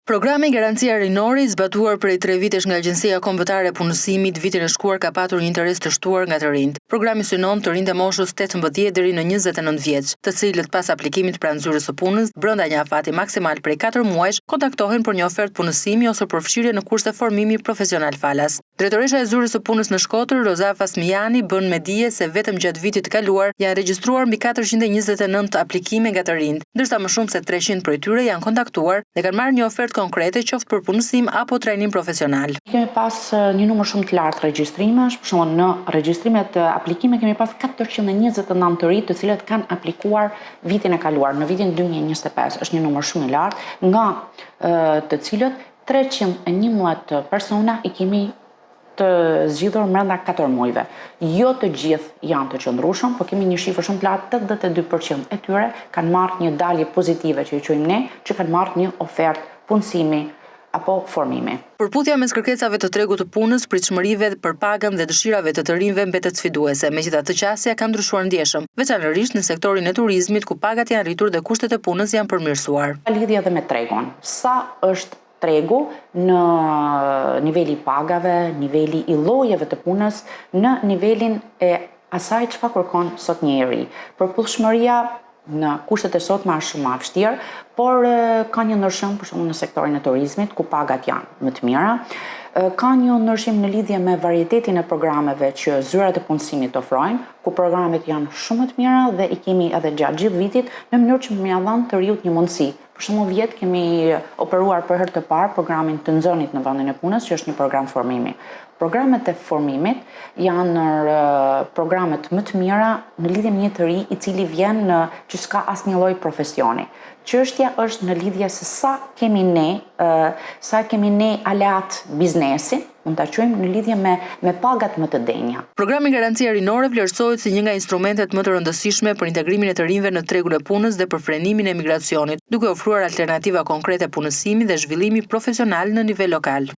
Programi Garancia Rinori, zbatuar prej 3 vitesh nga Agjencia Kombëtare e Punësimit, vitin e shkuar ka patur një interes të shtuar nga të rinjt. Programi synon të rinjtë e moshës 18 deri në 29 vjeç, të cilët pas aplikimit pranë zyrës së punës, brenda një afati maksimal prej 4 muajsh, kontaktohen për një ofertë punësimi ose përfshirje në kurse formimi profesional falas. Drejtoresha e zyrës së punës në Shkodër, Rozafa Smijani, bën me dije se vetëm gjatë vitit të kaluar janë regjistruar mbi 429 aplikime nga të rinjt, ndërsa më shumë se 300 prej tyre janë kontaktuar dhe kanë marrë një ofertë konkrete qoftë për punësim apo trajnim profesional. Kemi pas një numër shumë të lartë regjistrimesh, për shembull në regjistrimet aplikime kemi pas 429 të rinj të cilët kanë aplikuar vitin e kaluar, në vitin 2025, është një numër shumë i lartë, nga të cilët 311 persona i kemi të zgjidhur brenda 4 muajve. Jo të gjithë janë të qëndrueshëm, por kemi një shifër shumë të lartë, 82% e tyre kanë marrë një dalje pozitive që i quajmë ne, që kanë marrë një ofertë punësimi apo formimi. Përputhja mes kërkesave të tregut të punës, pritshmërive për pagën dhe dëshirave të rinjve mbetet sfiduese, megjithatë qasja ka ndryshuar ndjeshëm, veçanërisht në sektorin e turizmit ku pagat janë rritur dhe kushtet e punës janë përmirësuar. Lidhja edhe me tregun. Sa është tregu në niveli pagave, niveli i llojeve të punës, në nivelin e asaj çfarë kërkon sot njeri. Përputhshmëria në kushtet e sotme është shumë e vështirë, por ka një ndryshim për shembull në sektorin e turizmit ku pagat janë më të mira. Ka një ndryshim në lidhje me varietetin e programeve që zyrat e punësimit ofrojnë, ku programet janë shumë të mira dhe i kemi edhe gjatë gjithë vitit në mënyrë që më ia dhanë të riut një mundësi. Për shembull vjet kemi operuar për herë të parë programin të nxënit në vendin e punës, që është një program formimi. Programet e formimit janë programet më të mira në lidhje me një të ri i cili vjen që s'ka asnjë lloj profesioni. Çështja është në lidhje se sa kemi ne alat biznesi, mund ta quajmë në lidhje me pagat më të denja. Programi Garancia Rinore vlerësohet si një nga instrumentet më të rëndësishme për integrimin e të rinjve në tregun e punës dhe për frenimin e emigracionit, duke ofruar alternativa konkrete punësimi dhe zhvillimi profesional në nivel lokal.